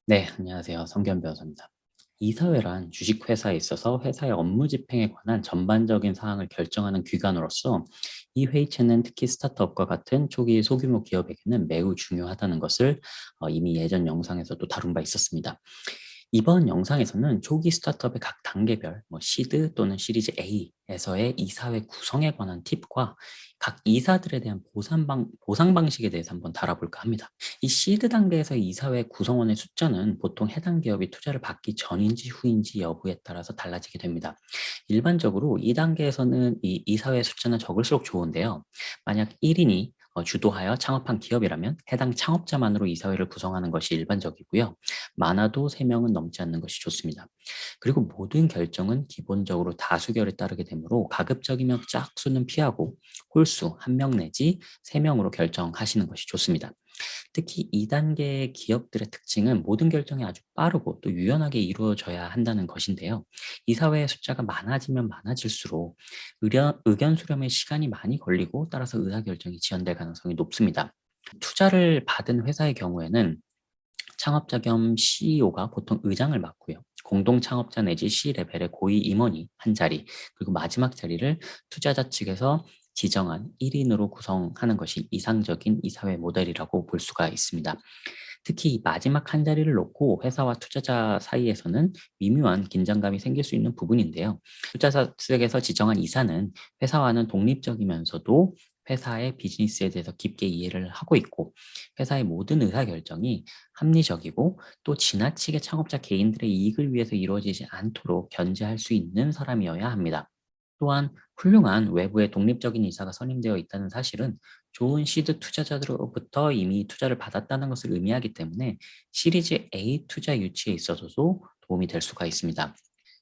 네, 안녕하세요. 성견 변호사입니다. 이사회란 주식회사에 있어서 회사의 업무 집행에 관한 전반적인 사항을 결정하는 기관으로서 이 회의체는 특히 스타트업과 같은 초기 소규모 기업에게는 매우 중요하다는 것을 이미 예전 영상에서도 다룬 바 있었습니다. 이번 영상에서는 초기 스타트업의 각 단계별, 시드 또는 시리즈 A에서의 이사회 구성에 관한 팁과 각 이사들에 대한 보상 방식에 대해서 한번 다뤄볼까 합니다. 이 시드 단계에서 이사회 구성원의 숫자는 보통 해당 기업이 투자를 받기 전인지 후인지 여부에 따라서 달라지게 됩니다. 일반적으로 이 단계에서는 이 이사회 숫자는 적을수록 좋은데요. 만약 1인이 주도하여 창업한 기업이라면 해당 창업자만으로 이사회를 구성하는 것이 일반적이고요. 많아도 3명은 넘지 않는 것이 좋습니다. 그리고 모든 결정은 기본적으로 다수결에 따르게 되므로 가급적이면 짝수는 피하고 홀수 1명 내지 3명으로 결정하시는 것이 좋습니다. 특히 2단계 기업들의 특징은 모든 결정이 아주 빠르고 또 유연하게 이루어져야 한다는 것인데요. 이사회의 숫자가 많아지면 많아질수록 의견 수렴에 시간이 많이 걸리고 따라서 의사결정이 지연될 가능성이 높습니다. 투자를 받은 회사의 경우에는 창업자 겸 CEO가 보통 의장을 맡고요. 공동 창업자 내지 C 레벨의 고위 임원이 한 자리, 그리고 마지막 자리를 투자자 측에서 지정한 1인으로 구성하는 것이 이상적인 이사회 모델이라고 볼 수가 있습니다. 특히 이 마지막 한 자리를 놓고 회사와 투자자 사이에서는 미묘한 긴장감이 생길 수 있는 부분인데요. 투자자 측에서 지정한 이사는 회사와는 독립적이면서도 회사의 비즈니스에 대해서 깊게 이해를 하고 있고 회사의 모든 의사결정이 합리적이고 또 지나치게 창업자 개인들의 이익을 위해서 이루어지지 않도록 견제할 수 있는 사람이어야 합니다. 또한 훌륭한 외부의 독립적인 이사가 선임되어 있다는 사실은 좋은 시드 투자자들로부터 이미 투자를 받았다는 것을 의미하기 때문에 시리즈 A 투자 유치에 있어서도 도움이 될 수가 있습니다.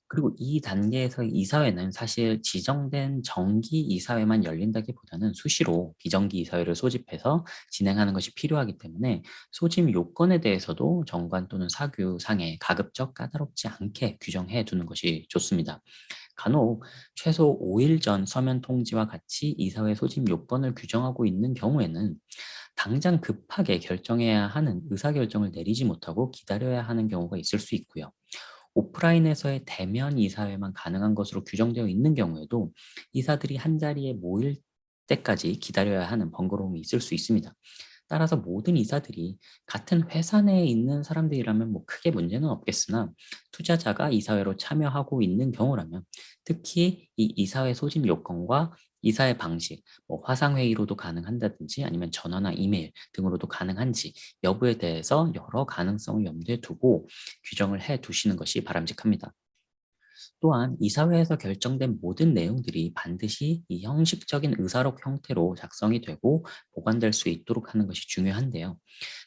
그리고 이 단계에서 이사회는 사실 지정된 정기 이사회만 열린다기보다는 수시로 비정기 이사회를 소집해서 진행하는 것이 필요하기 때문에 소집 요건에 대해서도 정관 또는 사규상에 가급적 까다롭지 않게 규정해 두는 것이 좋습니다. 간혹 최소 5일 전 서면 통지와 같이 이사회 소집 요건을 규정하고 있는 경우에는 당장 급하게 결정해야 하는 의사결정을 내리지 못하고 기다려야 하는 경우가 있을 수 있고요. 오프라인에서의 대면 이사회만 가능한 것으로 규정되어 있는 경우에도 이사들이 한 자리에 모일 때까지 기다려야 하는 번거로움이 있을 수 있습니다. 따라서 모든 이사들이 같은 회사 내에 있는 사람들이라면 크게 문제는 없겠으나 투자자가 이사회로 참여하고 있는 경우라면 특히 이 이사회 소집 요건과 이사의 방식, 화상회의로도 가능한다든지 아니면 전화나 이메일 등으로도 가능한지 여부에 대해서 여러 가능성을 염두에 두고 규정을 해 두시는 것이 바람직합니다. 또한 이사회에서 결정된 모든 내용들이 반드시 이 형식적인 의사록 형태로 작성이 되고 보관될 수 있도록 하는 것이 중요한데요.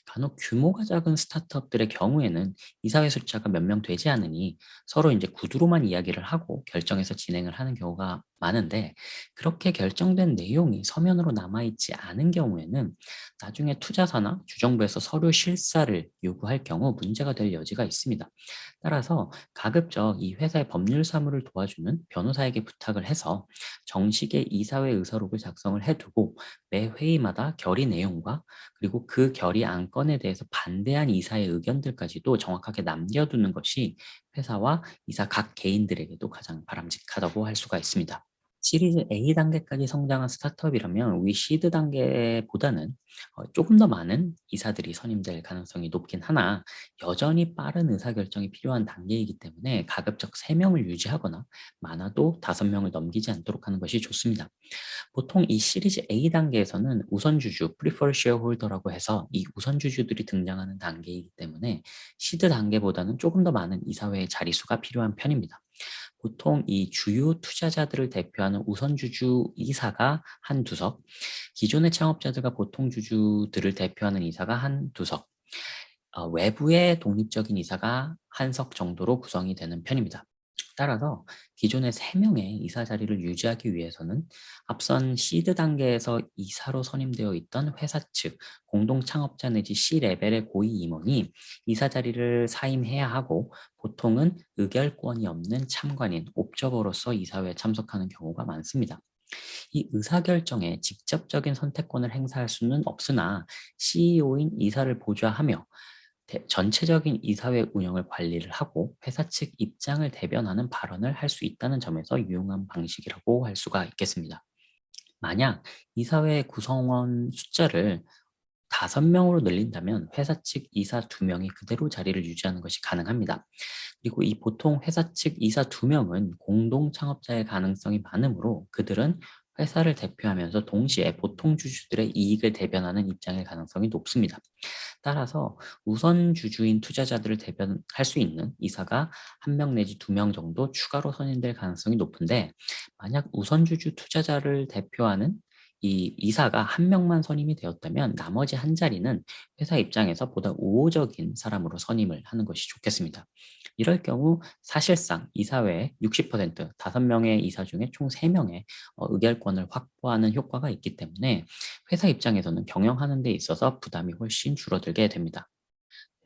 간혹 규모가 작은 스타트업들의 경우에는 이사회 숫자가 몇 명 되지 않으니 서로 이제 구두로만 이야기를 하고 결정해서 진행을 하는 경우가 많은데 그렇게 결정된 내용이 서면으로 남아있지 않은 경우에는 나중에 투자사나 주정부에서 서류 실사를 요구할 경우 문제가 될 여지가 있습니다. 따라서 가급적 이 회사의 법률 사무를 도와주는 변호사에게 부탁을 해서 정식의 이사회 의사록을 작성을 해두고 매 회의마다 결의 내용과 그리고 그 결의 안건에 대해서 반대한 이사의 의견들까지도 정확하게 남겨두는 것이 회사와 이사 각 개인들에게도 가장 바람직하다고 할 수가 있습니다. 시리즈 A 단계까지 성장한 스타트업이라면 위 시드 단계보다는 조금 더 많은 이사들이 선임될 가능성이 높긴 하나 여전히 빠른 의사결정이 필요한 단계이기 때문에 가급적 3명을 유지하거나 많아도 5명을 넘기지 않도록 하는 것이 좋습니다. 보통 이 시리즈 A 단계에서는 우선주주, preferred shareholder라고 해서 이 우선주주들이 등장하는 단계이기 때문에 시드 단계보다는 조금 더 많은 이사회의 자리수가 필요한 편입니다. 보통 이 주요 투자자들을 대표하는 우선주주 이사가 한두 석, 기존의 창업자들과 보통 주주들을 대표하는 이사가 한두 석, 외부의 독립적인 이사가 한 석 정도로 구성이 되는 편입니다. 따라서 기존의 3명의 이사 자리를 유지하기 위해서는 앞선 시드 단계에서 이사로 선임되어 있던 회사 측 공동 창업자 내지 C레벨의 고위 임원이 이사 자리를 사임해야 하고 보통은 의결권이 없는 참관인, 옵저버로서 이사회에 참석하는 경우가 많습니다. 이 의사결정에 직접적인 선택권을 행사할 수는 없으나 CEO인 이사를 보좌하며 전체적인 이사회 운영을 관리를 하고 회사 측 입장을 대변하는 발언을 할 수 있다는 점에서 유용한 방식이라고 할 수가 있겠습니다. 만약 이사회 구성원 숫자를 5명으로 늘린다면 회사 측 이사 2명이 그대로 자리를 유지하는 것이 가능합니다. 그리고 이 보통 회사 측 이사 2명은 공동 창업자의 가능성이 많으므로 그들은 회사를 대표하면서 동시에 보통 주주들의 이익을 대변하는 입장일 가능성이 높습니다. 따라서 우선 주주인 투자자들을 대변할 수 있는 이사가 1명 내지 2명 정도 추가로 선임될 가능성이 높은데, 만약 우선 주주 투자자를 대표하는 이 이사가 1명만 선임이 되었다면 나머지 한 자리는 회사 입장에서 보다 우호적인 사람으로 선임을 하는 것이 좋겠습니다. 이럴 경우 사실상 이사회의 60%, 5명의 이사 중에 총 3명의 의결권을 확보하는 효과가 있기 때문에 회사 입장에서는 경영하는 데 있어서 부담이 훨씬 줄어들게 됩니다.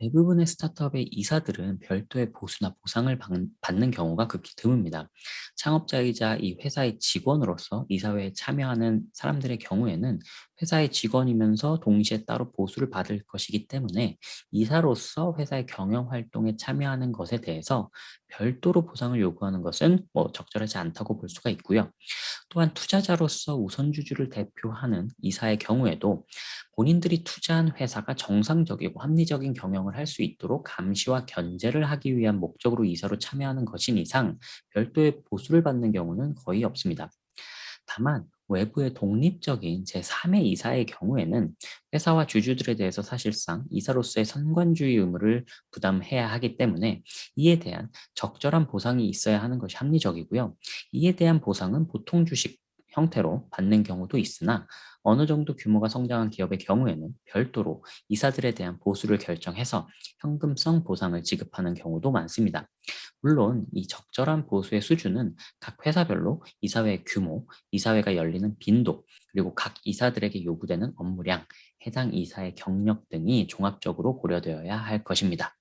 대부분의 스타트업의 이사들은 별도의 보수나 보상을 받는 경우가 극히 드뭅니다. 창업자이자 이 회사의 직원으로서 이사회에 참여하는 사람들의 경우에는 회사의 직원이면서 동시에 따로 보수를 받을 것이기 때문에 이사로서 회사의 경영 활동에 참여하는 것에 대해서 별도로 보상을 요구하는 것은 적절하지 않다고 볼 수가 있고요. 또한 투자자로서 우선주주를 대표하는 이사의 경우에도 본인들이 투자한 회사가 정상적이고 합리적인 경영을 할 수 있도록 감시와 견제를 하기 위한 목적으로 이사로 참여하는 것인 이상 별도의 보수를 받는 경우는 거의 없습니다. 다만 외부의 독립적인 제3의 이사의 경우에는 회사와 주주들에 대해서 사실상 이사로서의 선관주의 의무를 부담해야 하기 때문에 이에 대한 적절한 보상이 있어야 하는 것이 합리적이고요. 이에 대한 보상은 보통 주식 형태로 받는 경우도 있으나 어느 정도 규모가 성장한 기업의 경우에는 별도로 이사들에 대한 보수를 결정해서 현금성 보상을 지급하는 경우도 많습니다. 물론 이 적절한 보수의 수준은 각 회사별로 이사회의 규모, 이사회가 열리는 빈도, 그리고 각 이사들에게 요구되는 업무량, 해당 이사의 경력 등이 종합적으로 고려되어야 할 것입니다.